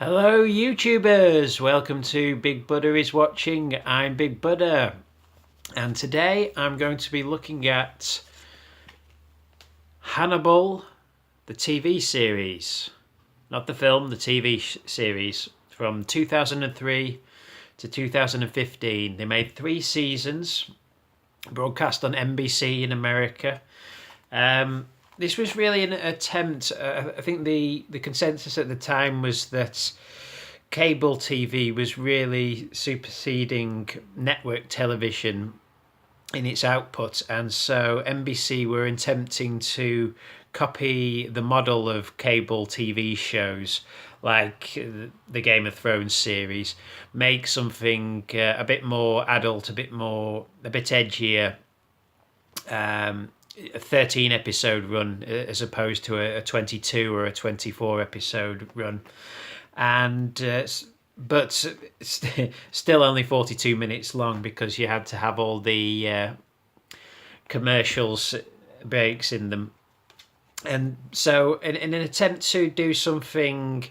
Hello, YouTubers! Welcome to Big Buddha is Watching. I'm Big Buddha, and today I'm going to be looking at Hannibal, the TV series. Not the film, the TV series from 2003 to 2015. They made 3 seasons, broadcast on NBC in America. This was really an attempt. I think the consensus at the time was that cable TV was really superseding network television in its output, and so NBC were attempting to copy the model of cable TV shows like the Game of Thrones series, make something a bit more adult, a bit edgier, a 13 episode run as opposed to a 22 or a 24 episode run, and but still only 42 minutes long because you had to have all the commercials breaks in them. And so in an attempt to do something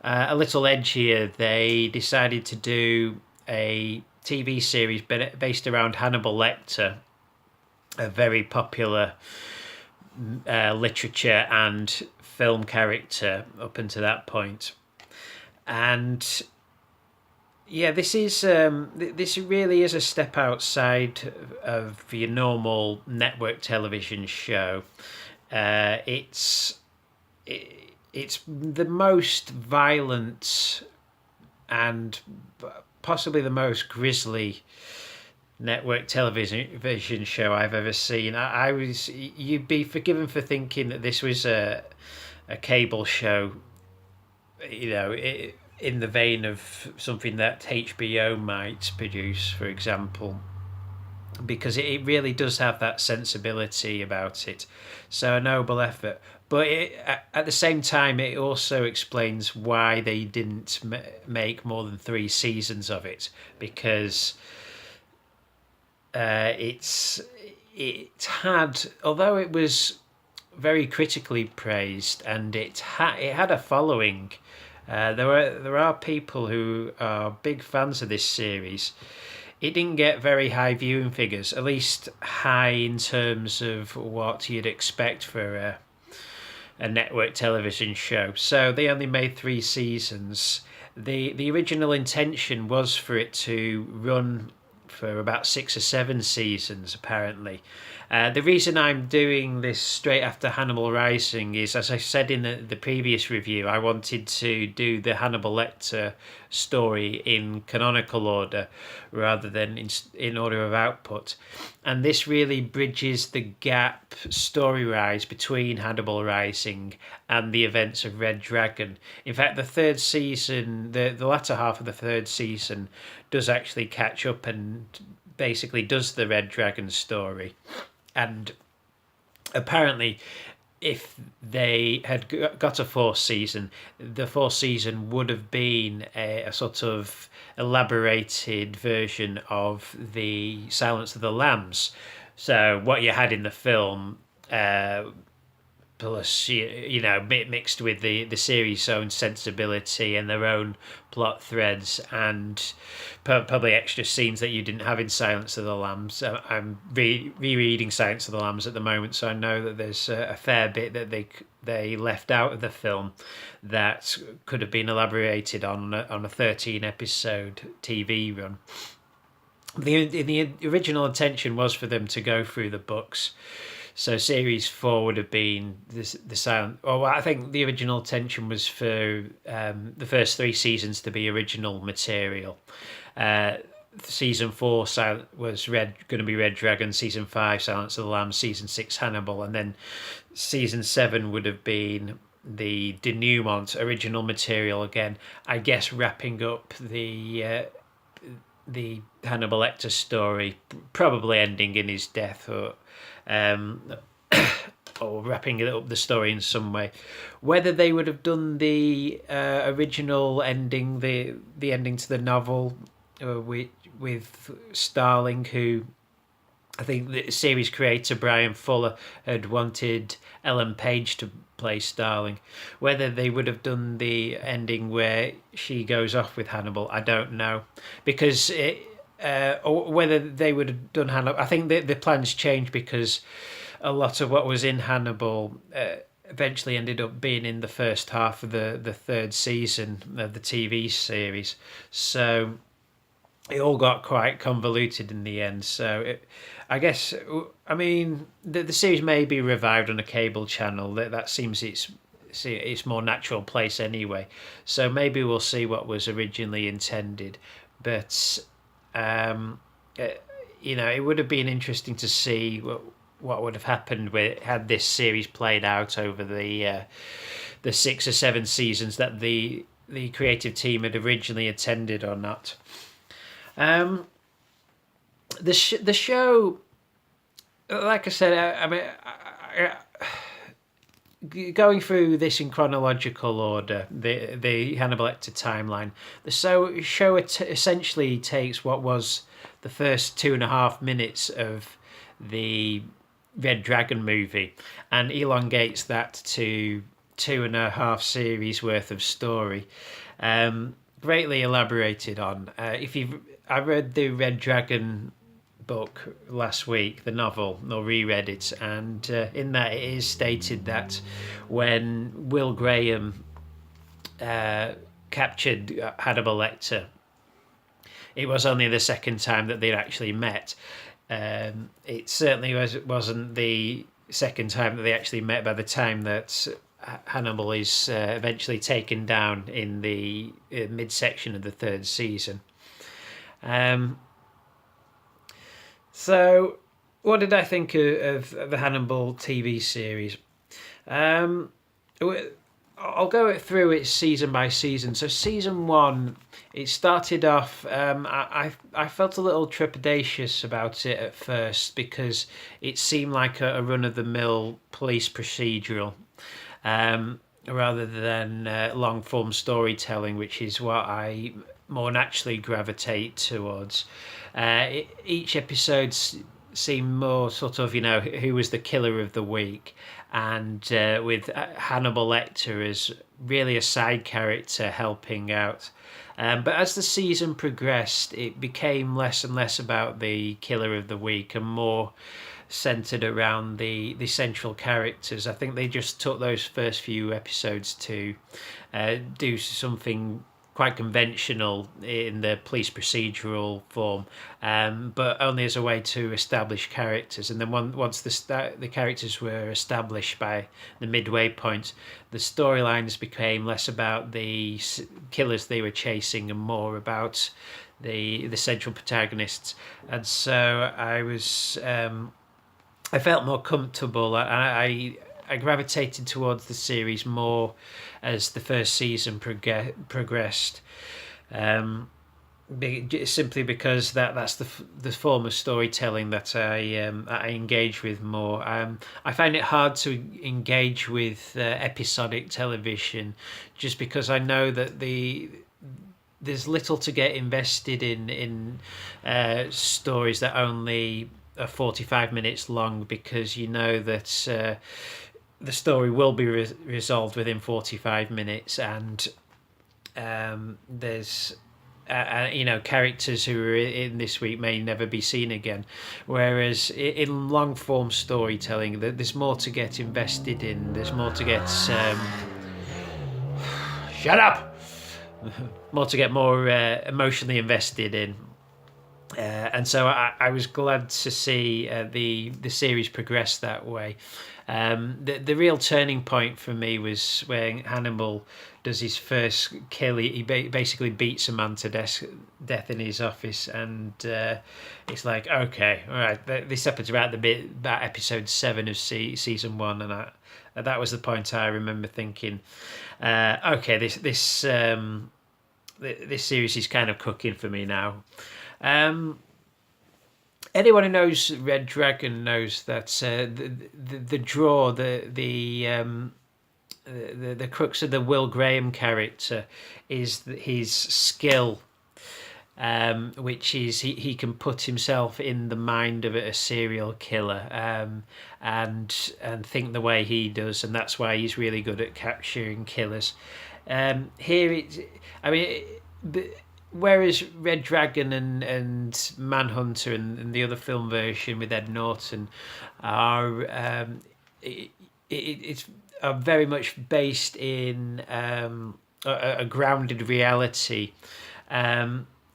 a little edgier, they decided to do a TV series based around Hannibal Lecter, a very popular literature and film character up until that point. And yeah, this really is a step outside of your normal network television show. It's the most violent and possibly the most grisly network television show I've ever seen. You'd be forgiven for thinking that this was a cable show, in the vein of something that HBO might produce, for example, because it really does have that sensibility about it. So a noble effort. But at the same time, it also explains why they didn't make more than 3 seasons of it, because it had, although it was very critically praised and it had a following. There are people who are big fans of this series. It didn't get very high viewing figures, at least high in terms of what you'd expect for a network television show. So they only made 3 seasons. The original intention was for it to run for about 6 or 7 seasons, apparently. The reason I'm doing this straight after Hannibal Rising is, as I said in the previous review, I wanted to do the Hannibal Lecter story in canonical order rather than in order of output. And this really bridges the gap story-wise between Hannibal Rising and the events of Red Dragon. In fact, the third season, the latter half of the third season, does actually catch up and basically does the Red Dragon story. And apparently, if they had got a 4th season, the 4th season would have been a sort of elaborated version of the Silence of the Lambs. So what you had in the film, plus mixed with the series' own sensibility and their own plot threads, and probably extra scenes that you didn't have in Silence of the Lambs. I'm rereading Silence of the Lambs at the moment, so I know that there's a fair bit that they left out of the film that could have been elaborated on a 13 episode TV run. The original intention was for them to go through the books. So series 4 would have been the silent. Well, I think the original intention was for the first 3 seasons to be original material. Season 4 was going to be Red Dragon. Season 5 Silence of the Lambs. Season 6 Hannibal, and then season 7 would have been the denouement, original material again. I guess wrapping up the Hannibal Lecter story, probably ending in his death or wrapping it up the story in some way. Whether they would have done the original ending, the ending to the novel with Starling, who I think the series creator Brian Fuller had wanted Ellen Page to play Starling. Whether they would have done the ending where she goes off with Hannibal, I don't know, because or whether they would have done Hannibal. I think the plans changed because a lot of what was in Hannibal eventually ended up being in the first half of the third season of the TV series. So it all got quite convoluted in the end. So I guess, I mean, the series may be revived on a cable channel. That seems its more natural place anyway. So maybe we'll see what was originally intended. But it would have been interesting to see what would have happened had this series played out over the 6 or 7 seasons that the creative team had originally intended or not. The show, like I said, I mean, going through this in chronological order, the Hannibal Lecter timeline, the show essentially takes what was the first 2.5 minutes of the Red Dragon movie and elongates that to 2.5 series worth of story, greatly elaborated on. I read the Red Dragon book last week, the novel, or reread it, and in that it is stated that when Will Graham captured Hannibal Lecter, it was only the second time that they'd actually met. It certainly wasn't the second time that they actually met by the time that Hannibal is eventually taken down in the midsection of the third season. So, what did I think of the Hannibal TV series? I'll go through it season by season. So, season 1, it started off. I felt a little trepidatious about it at first because it seemed like a run-of-the-mill police procedural, rather than long-form storytelling, which is what I more naturally gravitate towards. Each episode seemed more sort of, who was the killer of the week, and with Hannibal Lecter as really a side character helping out. But as the season progressed, it became less and less about the killer of the week and more centered around the central characters. I think they just took those first few episodes to do something quite conventional in the police procedural form, but only as a way to establish characters. And then once the characters were established by the midway point, the storylines became less about the killers they were chasing and more about the central protagonists. And so I felt more comfortable. I gravitated towards the series more as the first season progressed, simply because that's the form of storytelling that I engage with more. I find it hard to engage with episodic television, just because I know that there's little to get invested in stories that only are 45 minutes long, because you know that the story will be resolved within 45 minutes, and there's characters who are in this week may never be seen again, whereas in long form storytelling there's more to get invested in, there's more to get shut up more to get more emotionally invested in. And so I was glad to see the series progress that way. The real turning point for me was when Hannibal does his first kill. He basically beats a man to death in his office, and it's like, okay, all right, this happens about about episode 7 of season 1, and that was the point I remember thinking, okay, this series is kind of cooking for me now. Anyone who knows Red Dragon knows that the draw, the crux of the Will Graham character is his skill which is he can put himself in the mind of a serial killer, and think the way he does, and that's why he's really good at capturing killers. Here, I mean, whereas Red Dragon and Manhunter and the other film version with Ed Norton are it's are very much based in a grounded reality.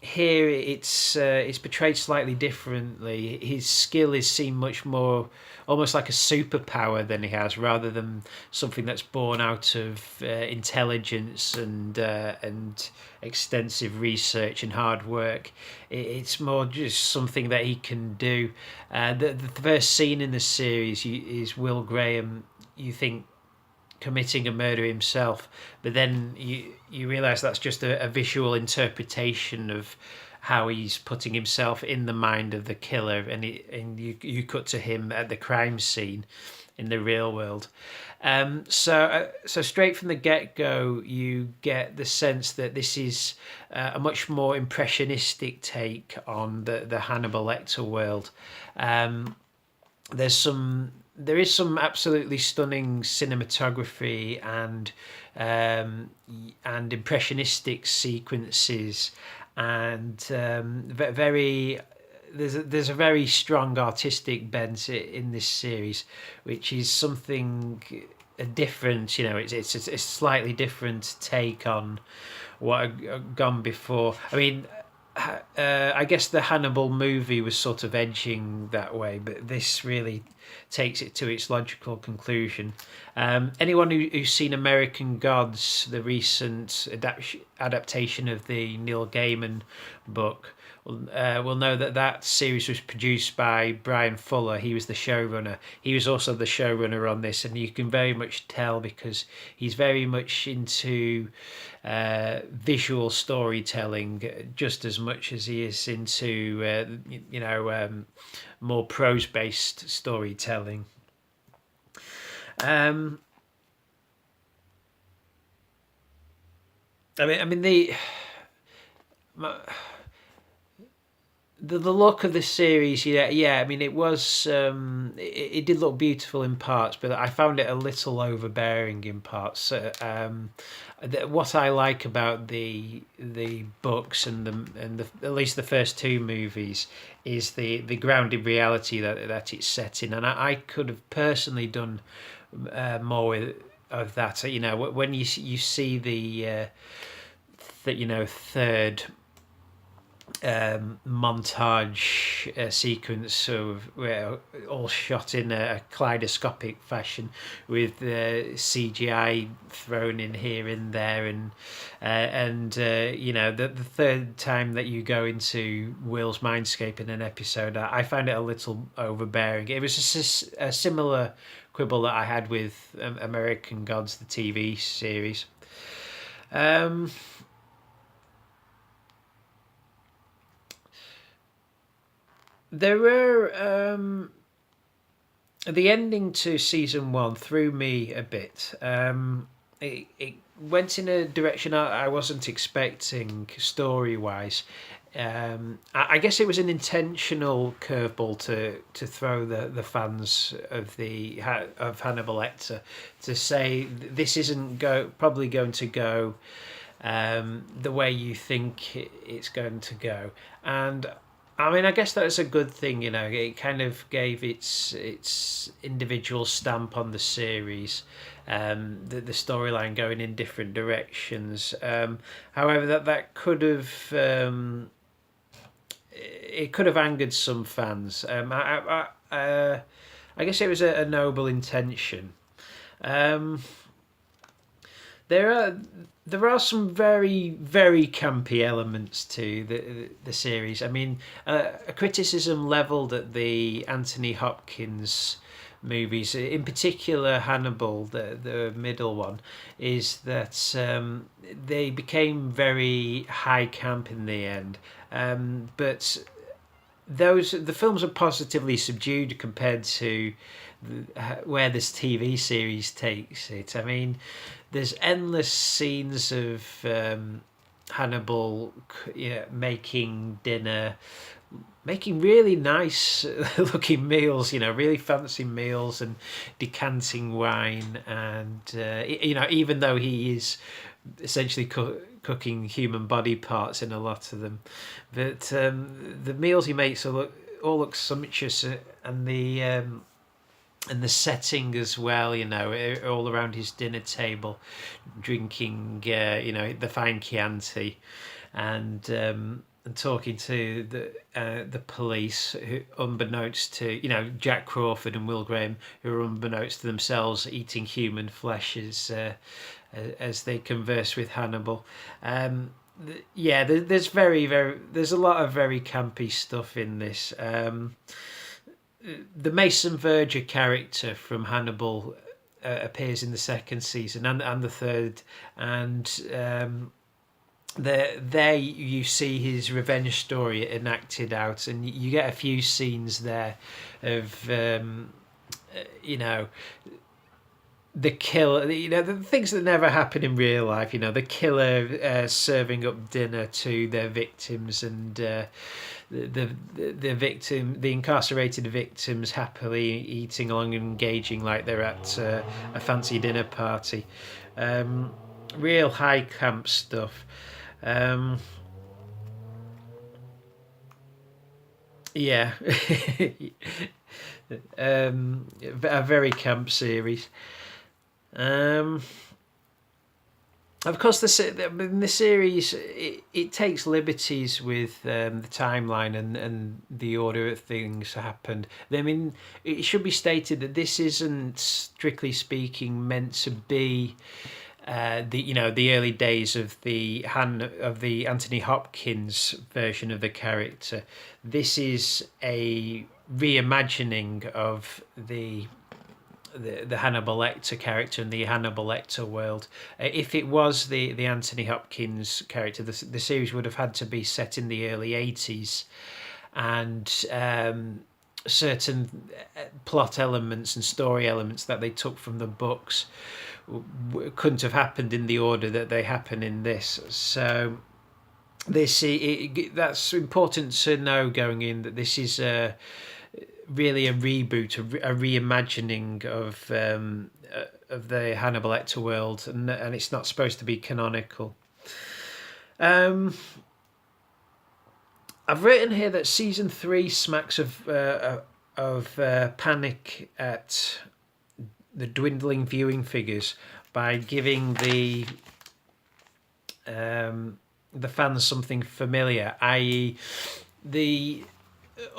Here it's portrayed slightly differently. His skill is seen much more almost like a superpower than he has, rather than something that's born out of intelligence and extensive research and hard work. It's more just something that he can do. The first scene in the series is Will Graham. You think committing a murder himself, but then you realise that's just a visual interpretation of how he's putting himself in the mind of the killer, and you cut to him at the crime scene in the real world. So straight from the get-go, you get the sense that this is a much more impressionistic take on the Hannibal Lecter world. There is some absolutely stunning cinematography and impressionistic sequences, and very there's a very strong artistic bent in this series, which is something different. It's a slightly different take on what had gone before. I mean, I guess the Hannibal movie was sort of edging that way, but this really takes it to its logical conclusion. Anyone who's seen American Gods, the recent adaptation of the Neil Gaiman book, will know that series was produced by Brian Fuller. He was the showrunner. He was also the showrunner on this, and you can very much tell because he's very much into visual storytelling just as much as he is into more prose-based storytelling. I mean the look of the series, yeah. I mean, it was it did look beautiful in parts, but I found it a little overbearing in parts. What I like about the books and the at least the first two movies is the grounded reality that it's set in, and I could have personally done more of that. When you see the third montage sequence of all shot in a kaleidoscopic fashion with CGI thrown in here and there, and the third time that you go into Will's mindscape in an episode, I found it a little overbearing. It was a similar quibble that I had with American Gods, the TV series. There were the ending to season 1 threw me a bit. It went in a direction I wasn't expecting story wise. I guess it was an intentional curveball to throw the fans of Hannibal Lecter, to say this isn't probably going to go the way you think it's going to go, and I mean, I guess that's a good thing. It kind of gave its individual stamp on the series, the storyline going in different directions. However, that could have it could have angered some fans. I guess it was a noble intention. There are some very, very campy elements to the series. I mean, a criticism levelled at the Anthony Hopkins movies, in particular Hannibal, the middle one, is that they became very high camp in the end. But the films are positively subdued compared to where this TV series takes it. I mean, there's endless scenes of Hannibal, yeah, making dinner, making really nice looking meals, really fancy meals, and decanting wine, and even though he is essentially cooking human body parts in a lot of them, but the meals he makes all look sumptuous, and the setting as well, all around his dinner table, drinking, the fine Chianti, and talking to the police, who, unbeknownst to Jack Crawford and Will Graham, who are unbeknownst to themselves eating human flesh as they converse with Hannibal. Yeah, there's there's a lot of very campy stuff in this. The Mason Verger character from Hannibal appears in the second season and the third, and there you see his revenge story enacted out, and you get a few scenes there of the killer, the things that never happen in real life, the killer serving up dinner to their victims, and the incarcerated victims happily eating along and engaging like they're at a fancy dinner party. Real high camp stuff. Yeah. A very camp series. Of course, the series it takes liberties with the timeline and the order of things happened. I mean, it should be stated that this isn't, strictly speaking, meant to be the early days of the Anthony Hopkins version of the character. This is a reimagining of the Hannibal Lecter character and the Hannibal Lecter world. If it was the Anthony Hopkins character, the series would have had to be set in the early 80s, and certain plot elements and story elements that they took from the books couldn't have happened in the order that they happen in this. So that's important to know going in, that this is really a reboot, a reimagining of the Hannibal Lecter world, and it's not supposed to be canonical. I've written here that season 3 smacks of panic at the dwindling viewing figures by giving the fans something familiar, i.e.,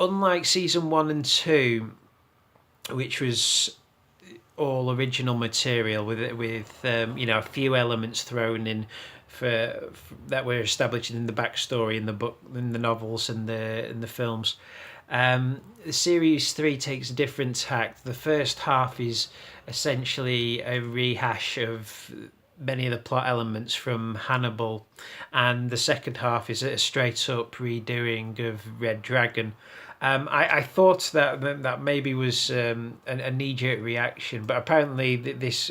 unlike season 1 and 2, which was all original material with a few elements thrown in for that were established in the backstory in the book, in the novels, and the films. Series 3 takes a different tack. The first half is essentially a rehash of many of the plot elements from Hannibal, and the second half is a straight up redoing of Red Dragon. I thought that maybe was a knee-jerk reaction, but apparently this,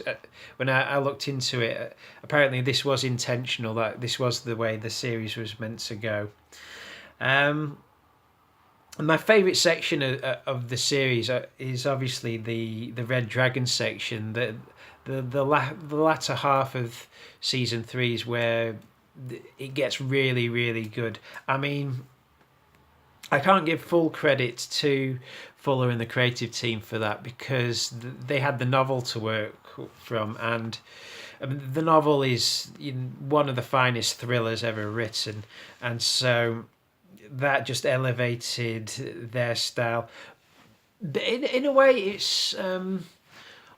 when I looked into it, apparently this was intentional, that this was the way the series was meant to go. My favourite section of the series is obviously the Red Dragon section. The latter half of season 3 is where it gets really, really good. I mean, I can't give full credit to Fuller and the creative team for that, because they had the novel to work from, and I mean, the novel is one of the finest thrillers ever written, and so that just elevated their style. In a way, it's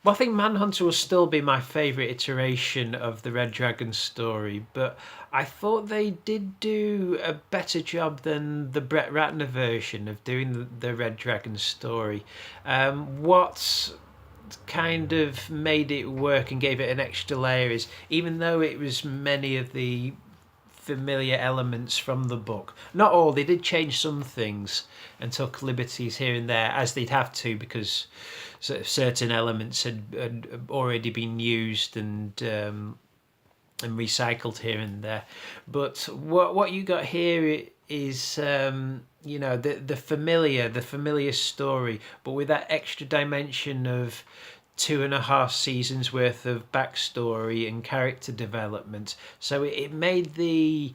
well, I think Manhunter will still be my favourite iteration of the Red Dragon story, but I thought they did do a better job than the Brett Ratner version of doing the Red Dragon story. What kind of made it work and gave it an extra layer is, even though it was many of the familiar elements from the book, not all, they did change some things and took liberties here and there, as they'd have to, because certain elements had already been used, and and recycled here and there. But what you got here is the familiar story, but with that extra dimension of 2.5 seasons worth of backstory and character development. So it made the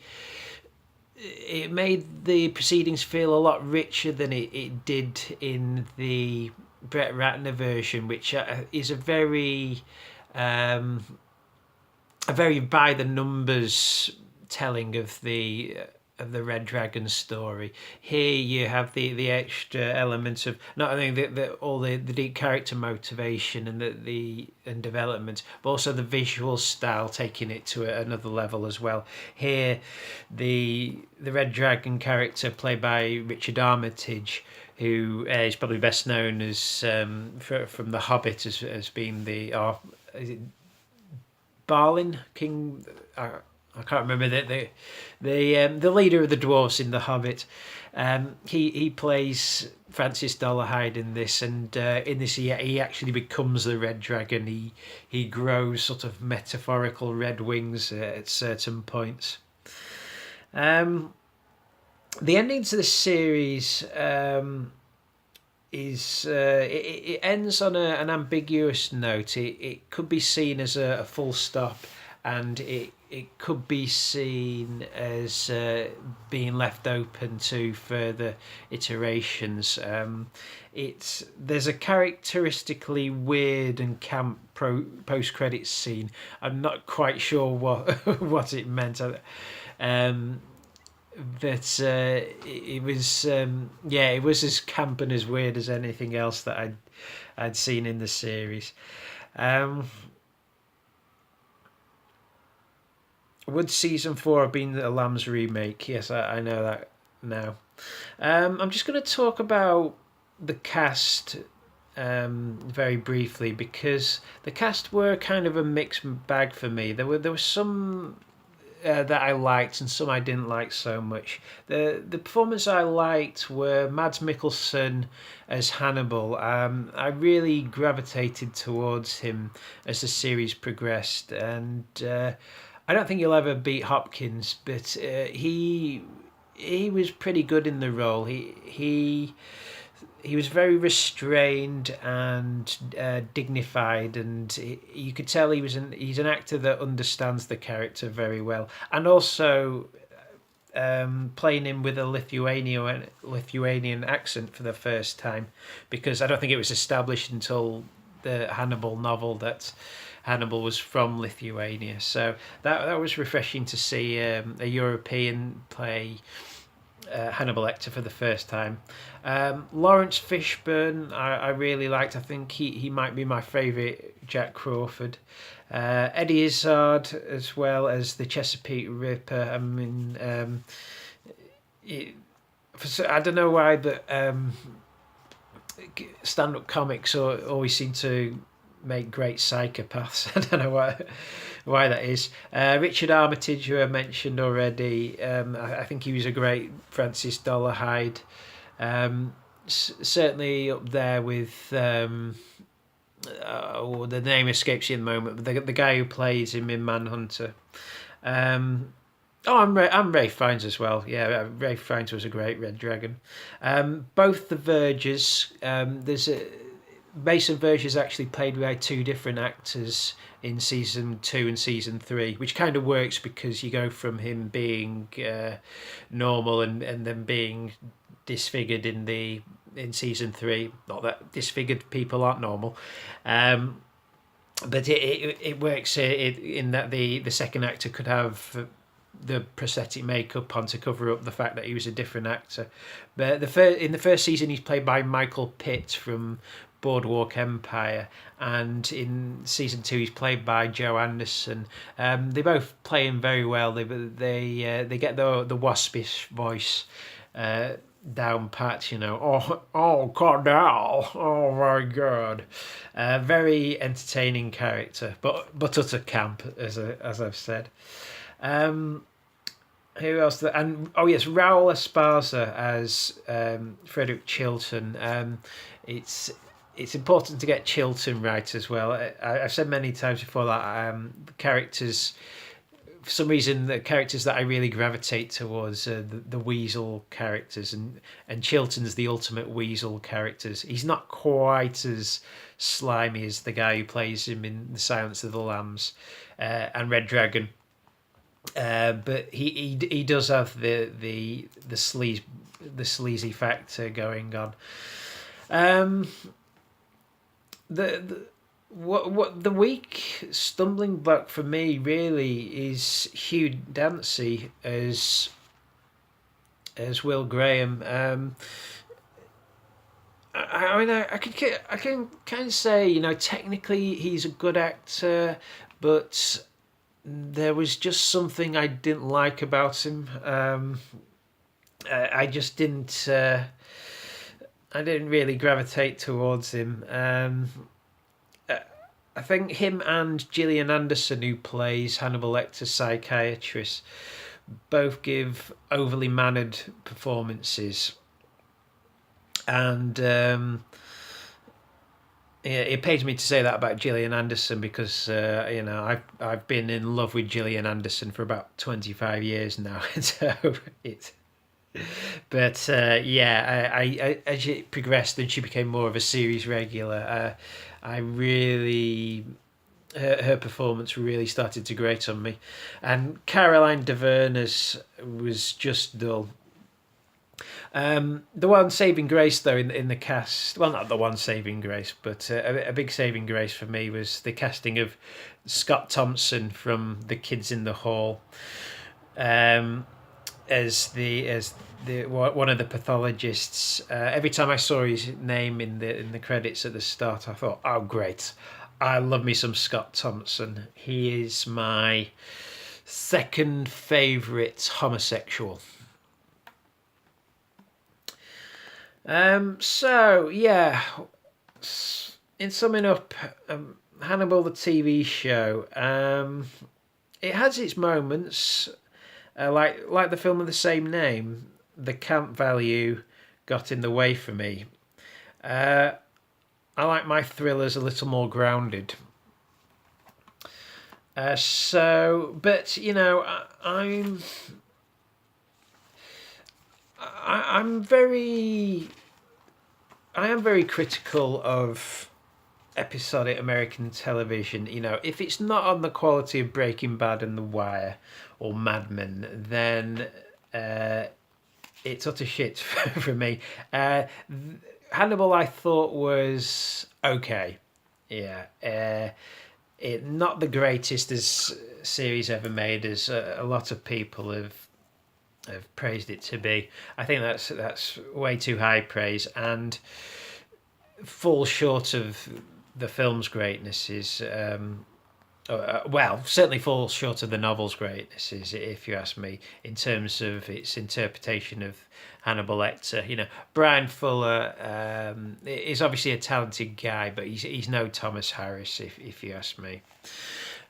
proceedings feel a lot richer than it did in the Brett Ratner version, which is a very by the numbers telling of the Red Dragon story. Here you have the extra elements of not only all the deep character motivation and and development, but also the visual style, taking it to another level as well. Here, the Red Dragon character played by Richard Armitage, who is probably best known as from The Hobbit as being is it Balin King. I can't remember the leader of the dwarves in The Hobbit. He plays Francis Dolarhyde in this, and in this he actually becomes the Red Dragon. He grows sort of metaphorical red wings at certain points. The ending to the series is it ends on an ambiguous note. It could be seen as a full stop, and it could be seen as being left open to further iterations. There's a characteristically weird and camp post-credits scene. I'm not quite sure what it meant. But it was it was as camp and as weird as anything else that I'd seen in the series. Would season 4 have been a Lambs remake? Yes, I know that now. I'm just going to talk about the cast very briefly, because the cast were kind of a mixed bag for me. There were some that I liked and some I didn't like so much. The performers I liked were Mads Mikkelsen as Hannibal. I really gravitated towards him as the series progressed, and I don't think he'll ever beat Hopkins, but he was pretty good in the role. He was very restrained and dignified, and you could tell he's an actor that understands the character very well, and also playing him with a Lithuanian accent for the first time, because I don't think it was established until the Hannibal novel that Hannibal was from Lithuania. So that was refreshing to see a European play Hannibal Lecter for the first time. Lawrence Fishburne I really liked. I think he might be my favourite Jack Crawford. Eddie Izzard as well as the Chesapeake Ripper. I mean, I don't know why, but stand-up comics always seem to make great psychopaths. I don't know why that is. Richard Armitage, who I mentioned already, I think he was a great Francis Dolarhyde. Certainly up there with the name escapes you in the moment, but the guy who plays him in Manhunter. And Ray Fiennes as well. Yeah, Ray Fiennes was a great Red Dragon. Both the Verges. Mason Verge is actually played by two different actors in season 2 and season 3, which kind of works because you go from him being normal and then being disfigured in season 3. Not that disfigured people aren't normal, but it works in that the second actor could have the prosthetic makeup on to cover up the fact that he was a different actor. But in the first season, he's played by Michael Pitt from Boardwalk Empire, and in season 2 he's played by Joe Anderson. They both play him very well. They get the waspish voice down pat, you know. Oh, Cordell, oh my God. Very entertaining character, but utter camp, as I've said. Who else? Raul Esparza as Frederick Chilton. It's important to get Chilton right as well. I've said many times before that the characters for some reason, the characters that I really gravitate towards are the Weasel characters, and Chilton's the ultimate Weasel characters. He's not quite as slimy as the guy who plays him in The Silence of the Lambs and Red Dragon. But he does have the sleazy factor going on. What the weak stumbling block for me really is Hugh Dancy as Will Graham. I mean, I can kind of say, you know, technically he's a good actor, but there was just something I didn't like about him. I just didn't. I didn't really gravitate towards him. I think him and Gillian Anderson, who plays Hannibal Lecter's psychiatrist, both give overly mannered performances, and it pains me to say that about Gillian Anderson because you know, I've been in love with Gillian Anderson for about 25 years now, so it's. But yeah, I as it progressed and she became more of a series regular, I really her performance really started to grate on me, and Caroline Davernus was just dull. The one saving grace, though, in the cast, well, not the one saving grace, but a big saving grace for me was the casting of Scott Thompson from The Kids in the Hall, as the one of the pathologists. Every time I saw his name in the credits at the start, I thought, oh great, I love me some Scott Thompson. He is my second favourite homosexual. So yeah, in summing up, Hannibal the TV show, it has its moments, like the film of the same name. The camp value got in the way for me. I like my thrillers a little more grounded. But you know, I am very critical of episodic American television. You know, if it's not on the quality of Breaking Bad and The Wire or Mad Men, then it's utter shit for me. Hannibal, I thought, was okay. Yeah, it not the greatest as series ever made, as a lot of people have praised it to be. I think that's way too high praise and falls short of the film's greatness. Is well, certainly falls short of the novel's greatness, if you ask me, in terms of its interpretation of Hannibal Lecter. You know, Brian Fuller is obviously a talented guy, but he's no Thomas Harris, if you ask me.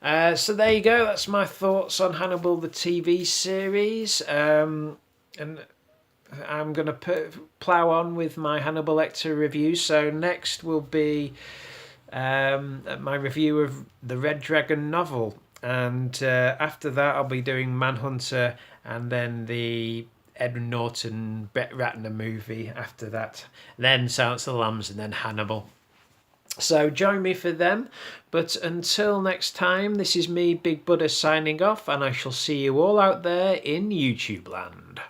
So there you go. That's my thoughts on Hannibal the TV series, and I'm going to plough on with my Hannibal Lecter review. So next will be my review of the Red Dragon novel, and after that I'll be doing Manhunter, and then the Edward Norton Brett Ratner movie after that, then Silence of the Lambs, and then Hannibal. So join me for them. But until next time, this is me, Big Buddha, signing off, and I shall see you all out there in YouTube land.